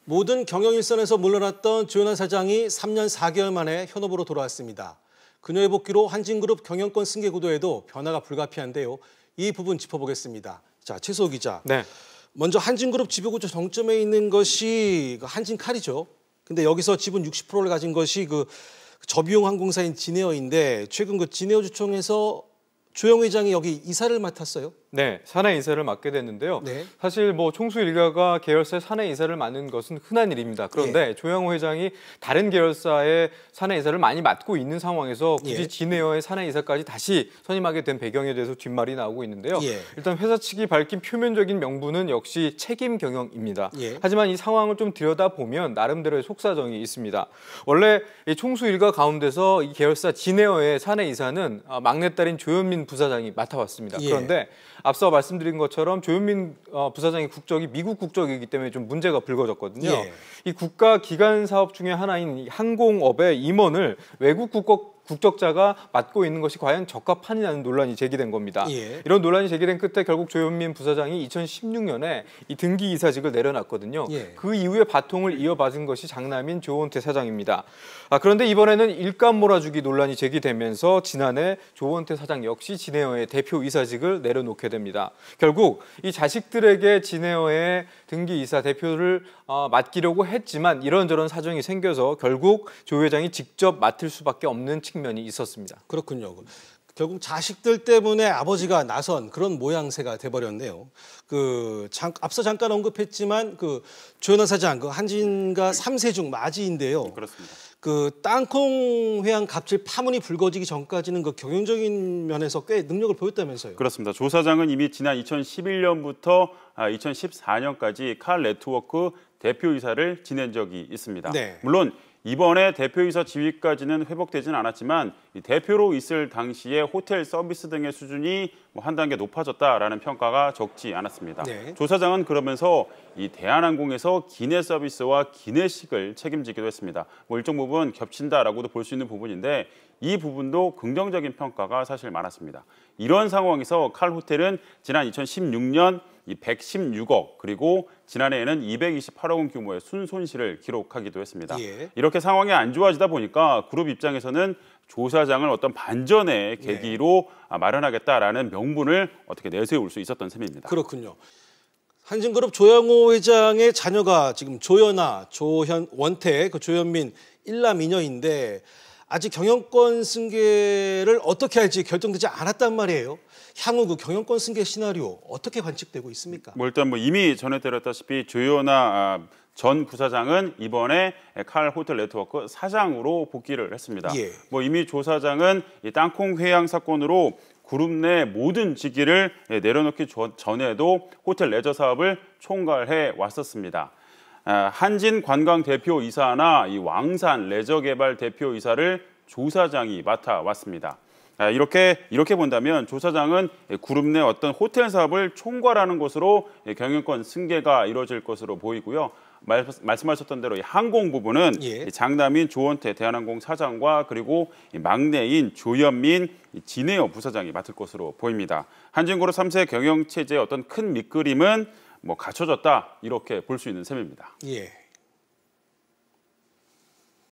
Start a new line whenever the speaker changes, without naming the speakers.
모든 경영 일선에서 물러났던 조현아 사장이 3년 4개월 만에 현업으로 돌아왔습니다. 그녀의 복귀로 한진그룹 경영권 승계 구도에도 변화가 불가피한데요. 이 부분 짚어보겠습니다. 자, 최수호 기자.
네.
먼저 한진그룹 지배구조 정점에 있는 것이 한진칼이죠. 근데 여기서 지분 60%를 가진 것이 저비용 항공사인 진에어인데 최근 진에어 주총에서 조영 회장이 여기 이사를 맡았어요.
네, 사내 이사를 맡게 됐는데요.
네.
사실 총수 일가가 계열사의 사내 이사를 맡는 것은 흔한 일입니다. 그런데 조영호 회장이 다른 계열사의 사내 이사를 많이 맡고 있는 상황에서 굳이 진에어의 사내 이사까지 다시 선임하게 된 배경에 대해서 뒷말이 나오고 있는데요. 일단 회사 측이 밝힌 표면적인 명분은 역시 책임 경영입니다. 하지만 이 상황을 좀 들여다보면 나름대로의 속사정이 있습니다. 원래 이 총수 일가 가운데서 이 계열사 진에어의 사내 이사는 막내딸인 조현민 부사장이 맡아왔습니다. 그런데 앞서 말씀드린 것처럼 조현민 부사장의 국적이 미국 국적이기 때문에 좀 문제가 불거졌거든요. 이 국가 기관 사업 중에 하나인 항공업의 임원을 외국 국적자가 맡고 있는 것이 과연 적합하냐는 논란이 제기된 겁니다. 이런 논란이 제기된 끝에 결국 조현민 부사장이 2016년에 이 등기 이사직을 내려놨거든요. 그 이후에 바통을 이어받은 것이 장남인 조원태 사장입니다. 그런데 이번에는 일감 몰아주기 논란이 제기되면서 지난해 조원태 사장 역시 진에어의 대표 이사직을 내려놓게 됩니다. 결국 이 자식들에게 진에어의 등기 이사 대표를 맡기려고 했지만 이런저런 사정이 생겨서 결국 조 회장이 직접 맡을 수밖에 없는 측면이 있었습니다.
그렇군요. 결국 자식들 때문에 아버지가 나선 그런 모양새가 돼버렸네요. 앞서 잠깐 언급했지만 조현아 사장 한진가 3세 중 맞이인데요.
그렇습니다.
땅콩 회항 갑질 파문이 불거지기 전까지는 경영적인 면에서 꽤 능력을 보였다면서요.
그렇습니다. 조 사장은 이미 지난 2011년부터 2014년까지 칼 네트워크 대표이사를 지낸 적이 있습니다. 물론 이번에 대표이사 지위까지는 회복되지는 않았지만 대표로 있을 당시에 호텔 서비스 등의 수준이 한 단계 높아졌다라는 평가가 적지 않았습니다. 조 사장은 그러면서 이 대한항공에서 기내 서비스와 기내식을 책임지기도 했습니다. 일정 부분 겹친다라고도 볼 수 있는 부분인데 이 부분도 긍정적인 평가가 사실 많았습니다. 이런 상황에서 칼 호텔은 지난 2016년 116억 그리고 지난해에는 228억 원 규모의 순손실을 기록하기도 했습니다. 이렇게 상황이 안 좋아지다 보니까 그룹 입장에서는 조 사장을 어떤 반전의 계기로 마련하겠다라는 명분을 어떻게 내세울 수 있었던 셈입니다.
그렇군요. 한진그룹 조영호 회장의 자녀가 지금 조현아, 조원태, 조현민 1남 2녀인데 아직 경영권 승계를 어떻게 할지 결정되지 않았단 말이에요. 향후 경영권 승계 시나리오 어떻게 관측되고 있습니까?
일단 이미 전해드렸다시피 조현아 전 부사장은 이번에 칼 호텔 네트워크 사장으로 복귀를 했습니다. 이미 조 사장은 이 땅콩 회항 사건으로 그룹 내 모든 직위를 내려놓기 전에도 호텔 레저 사업을 총괄해 왔었습니다. 한진 관광 대표이사나 이 왕산 레저개발 대표이사를 조 사장이 맡아왔습니다. 이렇게 본다면 조 사장은 그룹 내 어떤 호텔 사업을 총괄하는 것으로 경영권 승계가 이루어질 것으로 보이고요. 말씀하셨던 대로 이 항공 부분은 장남인 조원태 대한항공 사장과 그리고 막내인 조현민 진에어 부사장이 맡을 것으로 보입니다. 한진그룹 3세 경영 체제의 어떤 큰 밑그림은 갖춰졌다 이렇게 볼 수 있는 셈입니다.